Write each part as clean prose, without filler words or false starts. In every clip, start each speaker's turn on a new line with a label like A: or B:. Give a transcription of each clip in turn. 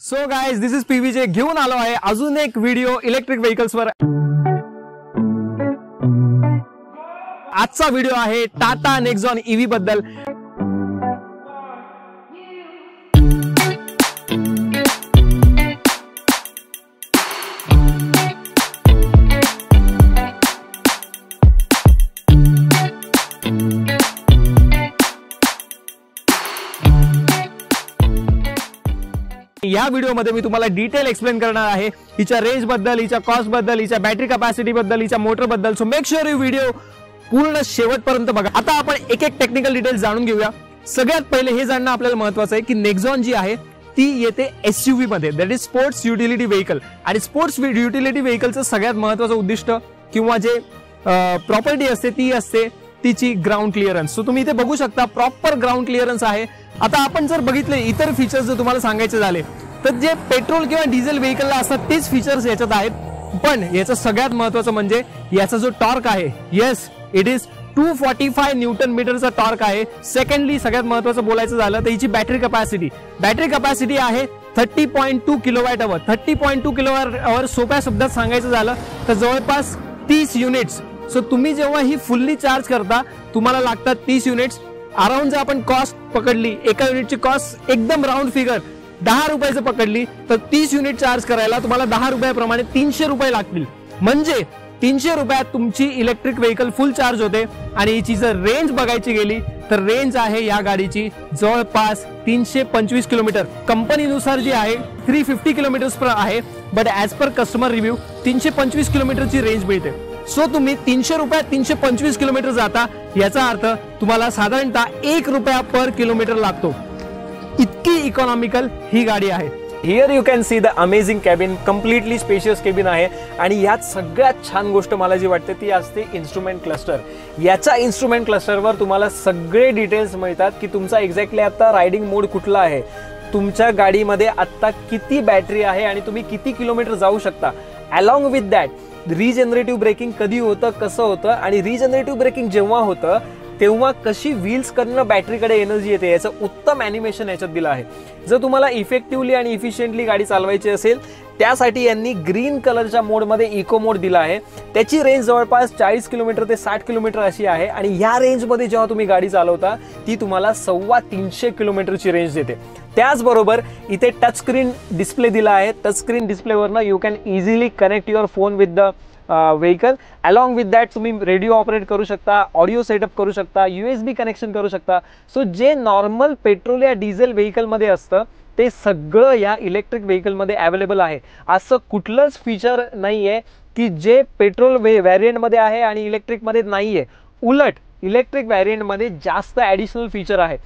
A: So guys, this is पीव्हीजे घेऊन आलो आहे अजून एक व्हिडिओ इलेक्ट्रिक व्हेकल्स वर। आजचा व्हिडिओ आहे टाटा नेक्सॉन ईव्ही बद्दल। या व्हिडिओमध्ये मी तुम्हाला डिटेल एक्सप्लेन करणार आहे हिच्या रेंज बद्दल, हिच्या कॉस्ट बद्दल, हिच्या बॅटरी कॅपॅसिटी बद्दल, हिच्या मोटर बद्दल। So make sure you video पूर्ण शेवटपर्यंत बघा। आता आपण एक एक टेक्निकल डिटेल्स जाणून घेऊया। सगळ्यात पहिले हे जाणणं आपल्याला महत्त्वाचं आहे की नेक्सॉन जी आहे ती येते एसयूव्ही मध्ये, that is sports utility vehicle. आणि स्पोर्ट्स युटिलिटी व्हेकलचं सगळ्यात महत्त्वाचं उद्दिष्ट किंवा जे प्रॉपर्टी असते ती असते तिची ग्राउंड क्लिअरन्स। सो तुम्ही इथे बघू शकता प्रॉपर ग्राउंड क्लिअरन्स आहे। आता आपण जर बघितले इतर फीचर्स जर तुम्हाला सांगायचे झाले तर जे पेट्रोल किंवा डिझेल व्हेकलला असतात तेच फीचर्स याच्यात आहेत, पण याचं सगळ्यात महत्त्वाचं म्हणजे याचा जो टॉर्क आहे, येस इट इज 245 न्यूटन मीटरचा टॉर्क आहे। सेकंडली सगळ्यात महत्त्वाचं बोलायचं झालं तर हिची बॅटरी कॅपॅसिटी आहे 30.2 किलोवॅट अवर। 30.2 किलोवॅट अवर सोप्या शब्दात सांगायचं झालं तर जवळपास 30 युनिट्स। सो तुम्ही जेव्हा ही फुल्ली चार्ज करता तुम्हाला लागतात 30 युनिट्स। अराउंड जर आपण कॉस्ट पकडली, एका युनिटची कॉस्ट एकदम राऊंड फिगर 10 रुपयाचं पकडली तर 30 युनिट चार्ज करायला तुम्हाला 10 रुपयाप्रमाणे 300 रुपये लागतील। म्हणजे 300 रुपयात तुमची इलेक्ट्रिक व्हेकल फुल चार्ज होते। आणि हिची जर रेंज बघायची गेली तर रेंज आहे या गाडीची जवळपास 325 किलोमीटर। कंपनीनुसार जी आहे 350 किलोमीटर्स आहे, but as per customer review 325 किलोमीटरची रेंज मिळते। सो तुम्ही 300 रुपयात 325 किलोमीटर जाता, याचा अर्थ तुम्हाला साधारणतः 1 रुपया पर किलोमीटर लागतो। इतकी इकॉनॉमिकल ही गाडी आहे। Here you can see the amazing cabin, completely spacious cabin आहे। आणि यात सगळ्यात छान गोष्ट मला जी वाटते ती असते इन्स्ट्रुमेंट क्लस्टर। याचा इन्स्ट्रुमेंट क्लस्टरवर तुम्हाला सगळे डिटेल्स मिळतात की तुमचा एक्झॅक्टली आता रायडिंग मोड कुठला आहे, तुमच्या गाडीमध्ये आता किती बॅटरी आहे आणि तुम्ही किती किलोमीटर जाऊ शकता। Along with that regenerative braking कधी होतं, कसं होतं, आणि रिजनरेटिव्ह ब्रेकिंग जेव्हा होतं तेव्हा कशी व्हील्स कडनं बॅटरीकडे एनर्जी येते याचं उत्तम ॲनिमेशन याच्यात दिलं आहे। जर तुम्हाला इफेक्टिव्हली आणि इफिशियंटली गाडी चालवायची असेल त्यासाठी यांनी ग्रीन कलरच्या मोडमध्ये इको मोड दिला आहे। त्याची रेंज जवळपास 40 किलोमीटर ते 60 किलोमीटर अशी आहे। आणि या रेंजमध्ये जेव्हा तुम्ही गाडी चालवता ती तुम्हाला 350 किलोमीटरची रेंज देते। त्याचबरोबर इथे टच स्क्रीन डिस्प्ले दिला आहे। टच स्क्रीन डिस्प्लेवरनं you can easily connect your phone with the vehicle. Along with that तुम्ही रेडिओ ऑपरेट करू शकता, ऑडिओ सेटअप करू शकता, USB कनेक्शन करू शकता। सो जे नॉर्मल पेट्रोल या डिझेल व्हेकलमध्ये असतं ते सगळं या इलेक्ट्रिक व्हेकलमध्ये अवेलेबल आहे। असं कुठलंच फीचर नाही आहे की जे पेट्रोल व्हेरियंटमध्ये आहे आणि इलेक्ट्रिकमध्ये नाही आहे। उलट इलेक्ट्रिक व्हेरियंटमध्ये जास्त ॲडिशनल फीचर आहे।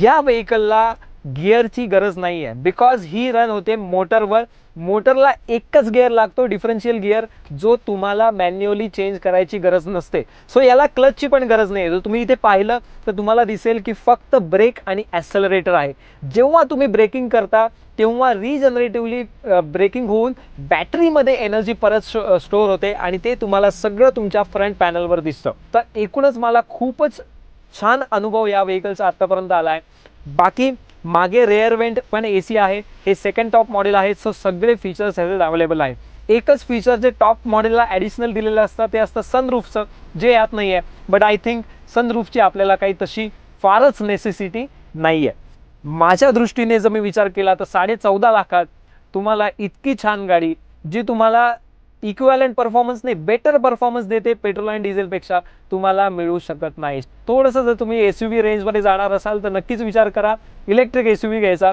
A: या व्हेकलला गिअरची गरज नाही आहे, बिकॉज ही रन होते मोटरवर। मोटरला एकच गिअर लागतो, डिफरन्शियल गिअर, जो तुम्हाला मॅन्युअली चेंज करायची गरज नसते। सो याला क्लचची पण गरज नाही। जर तुम्ही इथे पाहिलं तर तुम्हाला दिसेल की फक्त ब्रेक आणि ॲक्सेलरेटर आहे। जेव्हा तुम्ही ब्रेकिंग करता तेव्हा रिजनरेटिव्हली ब्रेकिंग होऊन बॅटरीमध्ये एनर्जी परत स्टोअर होते आणि ते तुम्हाला सगळं तुमच्या फ्रंट पॅनलवर दिसतं। तर एकूणच मला खूपच छान अनुभव या व्हेकलचा आतापर्यंत आला आहे। बाकी मागे रेअर वेंट पण AC आहे। हे सेकंड टॉप मॉडेल आहे। सो सगळे फीचर्स ह्याच्यात अवेलेबल आहे। एकच फीचर जे टॉप मॉडेलला ॲडिशनल दिलेलं असतं ते असतं सनरूफचं, जे यात नाही आहे। बट आय थिंक सनरूफची आपल्याला काही तशी फारच नेसेसिटी नाही आहे। माझ्या दृष्टीने जर मी विचार केला तर 14.5 लाखात तुम्हाला इतकी छान गाडी जी तुम्हाला इक्विव्हॅलंट परफॉर्मन्स नाही, बेटर परफॉर्मन्स देते पेट्रोल आणि डिझेलपेक्षा, तुम्हाला मिळू शकत नाही। थोडंसं जर तुम्ही SUV रेंजमध्ये जाणार असाल तर नक्कीच विचार करा इलेक्ट्रिक SUV घ्यायचा।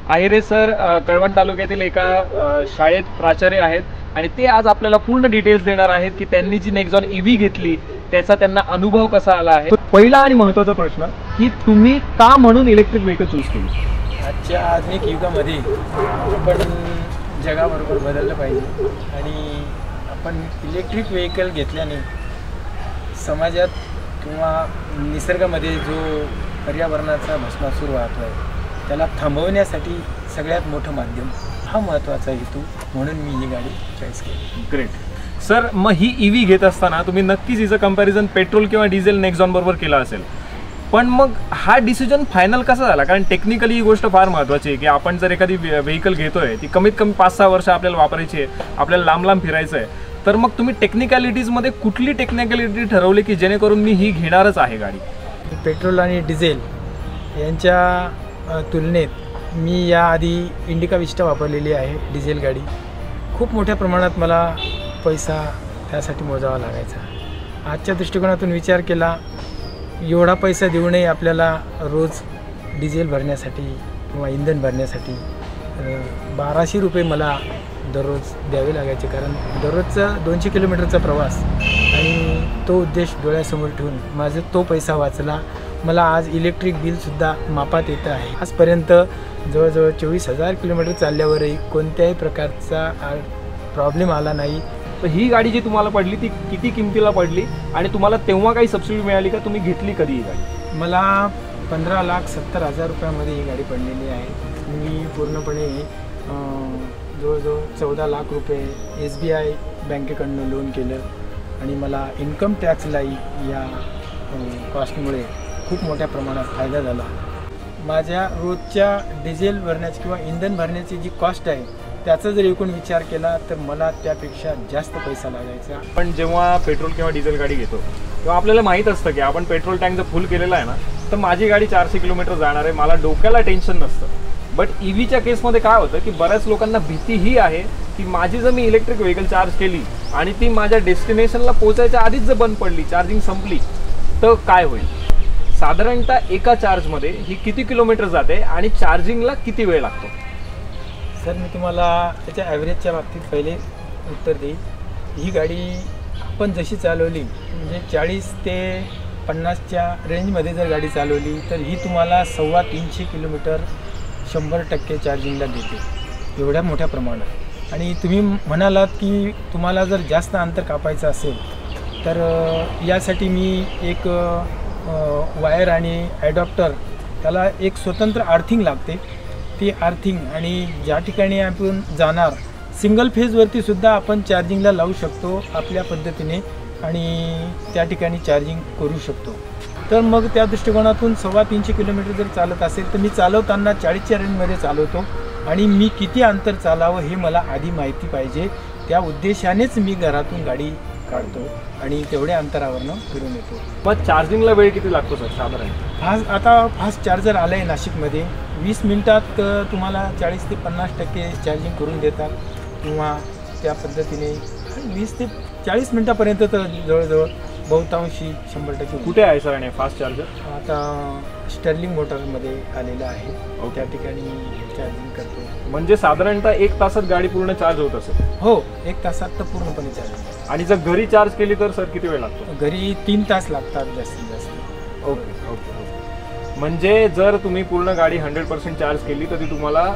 A: आहिरे सर कळवण तालुक्यातील एका शाळेत प्राचार्य आहेत आणि ते आज आपल्याला पूर्ण डिटेल्स देणार आहेत की त्यांनी जी नेक्झॉन EV घेतली त्याचा त्यांना अनुभव कसा आला आहे. पहिला आणि महत्त्वाचा प्रश्न की तुम्ही का म्हणून इलेक्ट्रिक व्हेकल चूज केली?
B: आजच्या आधुनिक युगामध्ये आपण जगाबरोबर बदललं पाहिजे आणि आपण इलेक्ट्रिक व्हेकल घेतल्याने समाजात किंवा निसर्गामध्ये जो पर्यावरणाचा भस्मासूर वाहतो आहे त्याला थांबवण्यासाठी सगळ्यात मोठं माध्यम हा महत्त्वाचा हेतू म्हणून मी ही गाडी चॉईस केली.
A: ग्रेट सर, मग ही EV घेत असताना तुम्ही नक्कीच हिचं कंपॅरिझन पेट्रोल किंवा डिझेल नेक्झॉन बरोबर केला असेल, पण मग हा डिसिजन फायनल कसा झाला? कारण टेक्निकली ही गोष्ट फार महत्त्वाची आहे की आपण जर एखादी व्हेकल घेतोय ती कमीत कमी 5-6 वर्ष आपल्याला वापरायची आहे, आपल्याला लांब लांब फिरायचं आहे, तर मग तुम्ही टेक्निकॅलिटीजमध्ये कुठली टेक्निकॅलिटी ठरवली की जेणेकरून मी ही घेणारच आहे गाडी?
B: पेट्रोल आणि डिझेल यांच्या तुलनेत मी याआधी इंडिका विस्टा वापरलेली आहे. डिझेल गाडी खूप मोठ्या प्रमाणात मला पैसा त्यासाठी मोजावा लागायचा. आजच्या दृष्टिकोनातून विचार केला एवढा पैसा देऊनही आपल्याला रोज डिझेल भरण्यासाठी किंवा इंधन भरण्यासाठी 1200 रुपये मला दररोज द्यावे लागायचे. कारण दररोजचा 200 किलोमीटरचा प्रवास आणि तो उद्देश डोळ्यासमोर ठेवून माझा तो पैसा वाचला. मला आज इलेक्ट्रिक बिलसुद्धा मापात येतं आहे. आजपर्यंत जवळजवळ 24,000 किलोमीटर चालल्यावरही कोणत्याही प्रकारचा प्रॉब्लेम आला नाही.
A: तर ही गाडी जी तुम्हाला पडली ती किती किमतीला पडली आणि तुम्हाला तेव्हा काही सबसिडी मिळाली का? तुम्ही घेतली कधी ही गाडी?
B: मला 15,70,000 रुपयामध्ये ही गाडी पडलेली आहे. मी पूर्णपणे जवळजवळ 14 लाख रुपये SBI बँकेकडनं लोन केलं आणि मला इन्कम टॅक्सलाही या कॉस्टमुळे खूप मोठ्या प्रमाणात फायदा झाला. माझ्या रोजच्या डिझेल भरण्याची किंवा इंधन भरण्याची जी कॉस्ट आहे त्याचा जर एकूण विचार केला तर मला त्यापेक्षा जास्त पैसा लागायचा.
A: पण जेव्हा पेट्रोल किंवा डिझेल गाडी घेतो तेव्हा आपल्याला माहीत असतं की आपण पेट्रोल टँक जर फुल केलेला आहे ना तर माझी गाडी 400 किलोमीटर जाणार आहे, मला डोक्याला टेन्शन नसतं. बट EVच्या केसमध्ये काय होतं की बऱ्याच लोकांना भीती ही आहे की माझी जर मी इलेक्ट्रिक व्हेकल चार्ज केली आणि ती माझ्या डेस्टिनेशनला पोहोचायच्या आधीच जर बंद पडली, चार्जिंग संपली, तर काय होईल? साधारणतः एका चार्जमध्ये ही किती किलोमीटर जाते आणि चार्जिंगला किती वेळ लागतो?
B: सर, मी तुम्हाला त्याच्या ॲव्हरेजच्या बाबतीत पहिले उत्तर देईल. ही गाडी आपण जशी चालवली म्हणजे 40 ते 50च्या रेंजमध्ये जर गाडी चालवली तर ही तुम्हाला 350 किलोमीटर 100% चार्जिंगला देते, एवढ्या मोठ्या प्रमाणात. आणि तुम्ही म्हणालात की तुम्हाला जर जास्त अंतर कापायचं असेल तर यासाठी मी एक वायर आणि ॲडॉप्टर त्याला एक स्वतंत्र आर्थिंग लागते. ती आर्थिंग आणि ज्या ठिकाणी आपण जाणार सिंगल फेजवरती सुद्धा आपण चार्जिंगला लावू शकतो आपल्या पद्धतीने आणि त्या ठिकाणी चार्जिंग करू शकतो. तर मग त्या दृष्टिकोनातून 350 किलोमीटर जर चालत असेल तर मी चालवताना 40च्या रेंजमध्ये चालवतो आणि मी किती अंतर चालावं हे मला आधी माहिती पाहिजे. त्या उद्देशानेच मी घरातून गाडी काढतो आणि तेवढ्या अंतरावरनं फिरून येतो.
A: मग चार्जिंगला वेळ किती लागतो सर साधारण?
B: आता फास्ट चार्जर आलं आहे नाशिकमध्ये. 20 मिनिटात तुम्हाला 40 ते 50% चार्जिंग करून देतात किंवा त्या पद्धतीने 20 ते 40 मिनिटापर्यंत तर जवळजवळ बहुतांशी 100%.
A: कुठे आहे सर आणि फास्ट चार्जर?
B: आता स्टर्लिंग मोटरमध्ये आलेलं आहे, त्या ठिकाणी चार्जिंग करतो.
A: म्हणजे साधारणतः 1 तासात गाडी पूर्ण चार्ज होत असेल?
B: हो, 1 तासात तर पूर्णपणे चार्ज.
A: आणि जर घरी चार्ज केली तर सर किती वेळ लागतो?
B: घरी 3 तास लागतात जास्तीत जास्त.
A: Okay okay. म्हणजे जर तुम्ही पूर्ण गाडी 100% चार्ज केली तर ती तुम्हाला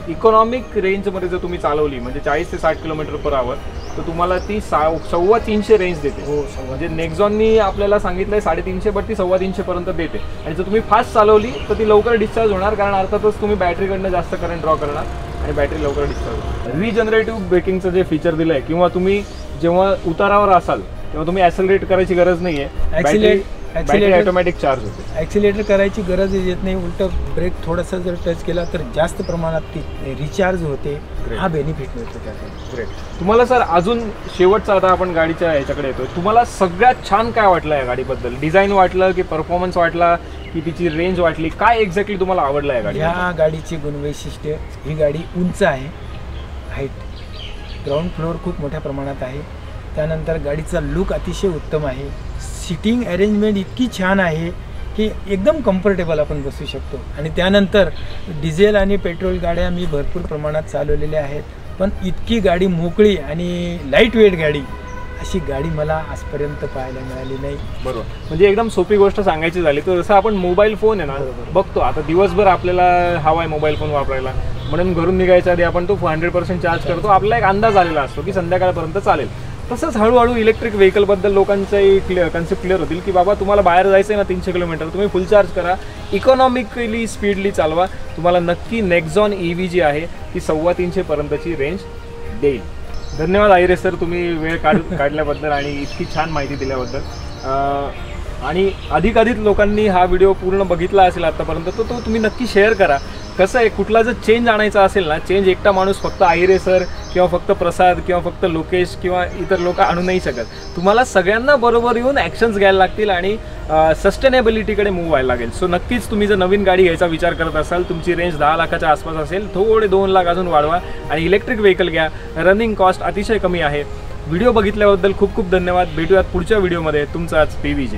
A: इकॉनॉमिक रेंजमध्ये जर तुम्ही चालवली म्हणजे 40 ते 60 किलोमीटर पर आवर तर तुम्हाला ती 350 रेंज देते.
B: हो,
A: म्हणजे नेक्झॉननी आपल्याला सांगितलंय 350 बट ती 350 पर्यंत देते. आणि जर तुम्ही फास्ट चालवली तर ती लवकर डिस्चार्ज होणार, कारण अर्थातच तुम्ही बॅटरीकडनं जास्त करंट ड्रॉ करणार आणि बॅटरी लवकर डिस्चार्ज होणार. रिजनरेटिव्ह ब्रेकिंगचं जे फीचर दिलं आहे किंवा तुम्ही जेव्हा उतारावर असाल तेव्हा तुम्ही ॲक्सेलरेट करायची गरज नाही आहे, बॅटरी ऑटोमॅटिक चार्ज होते.
B: ॲक्सिलेटर करायची गरज येत नाही, उलट ब्रेक थोडासा जर टच केला तर जास्त प्रमाणात ती रिचार्ज होते. हा बेनिफिट मिळतो त्याचा.
A: ग्रेट. तुम्हाला सर अजून शेवटचा आता आपण गाडीच्या ह्याच्याकडे येतो, तुम्हाला सगळ्यात छान काय वाटलं या गाडीबद्दल? डिझाईन वाटलं की परफॉर्मन्स वाटला की तिची रेंज वाटली? काय एक्झॅक्टली तुम्हाला आवडलं या गाडी?
B: या गाडीची गुणवैशिष्ट्य, ही गाडी उंच आहे, हाईट, ग्राउंड फ्लोअर खूप मोठ्या प्रमाणात आहे. त्यानंतर गाडीचा लुक अतिशय उत्तम आहे. सिटिंग अरेंजमेंट इतकी छान आहे की एकदम कम्फर्टेबल आपण बसू शकतो. आणि त्यानंतर डिझेल आणि पेट्रोल गाड्या मी भरपूर प्रमाणात चालवलेल्या आहेत, पण इतकी गाडी मोकळी आणि लाईट वेट गाडी अशी गाडी मला आजपर्यंत पाहायला मिळाली नाही.
A: बरोबर. म्हणजे एकदम सोपी गोष्ट सांगायची झाली तर जसं आपण मोबाईल फोन आहे ना बघतो, आता दिवसभर आपल्याला हवा आहे मोबाईल फोन वापरायला, म्हणून घरून निघायच्या आधी आपण तो 100% चार्ज करतो, आपला एक अंदाज आलेला असतो की संध्याकाळपर्यंत चालेल. तसंच हळूहळू इलेक्ट्रिक व्हेकलबद्दल लोकांचाही कन्सेप्ट क्लिअर होतील की बाबा तुम्हाला बाहेर जायचं आहे ना 300 किलोमीटर, तुम्ही फुल चार्ज करा, इकॉनॉमिकली स्पीडली चालवा, तुम्हाला नक्की नेक्झॉन EV जी आहे ती 350 पर्यंतची रेंज देईल. धन्यवाद आहिरे सर, तुम्ही वेळ काढल्याबद्दल आणि इतकी छान माहिती दिल्याबद्दल. आणि अधिकाधिक लोकांनी हा व्हिडिओ पूर्ण बघितला असेल आतापर्यंत तो तुम्ही नक्की शेअर करा. कसं आहे, कुठला जर चेंज आणायचा असेल ना, चेंज एकटा माणूस फक्त आहिरे सर किंवा फक्त प्रसाद किंवा फक्त लोकेश किंवा इतर लोक आणू नाही शकत. तुम्हाला सगळ्यांना बरोबर येऊन ॲक्शन्स घ्यायला लागतील आणि सस्टेनेबिलिटीकडे मूव्ह व्हायला लागेल. सो नक्कीच तुम्ही जर नवीन गाडी घ्यायचा विचार करत असाल, तुमची रेंज 10 लाखाच्या आसपास असेल, थोडे 2 लाख अजून वाढवा आणि इलेक्ट्रिक व्हेकल घ्या. रनिंग कॉस्ट अतिशय कमी आहे. व्हिडिओ बघितल्याबद्दल खूप खूप धन्यवाद. भेटूयात पुढच्या व्हिडिओमध्ये. तुमचाच PVJ.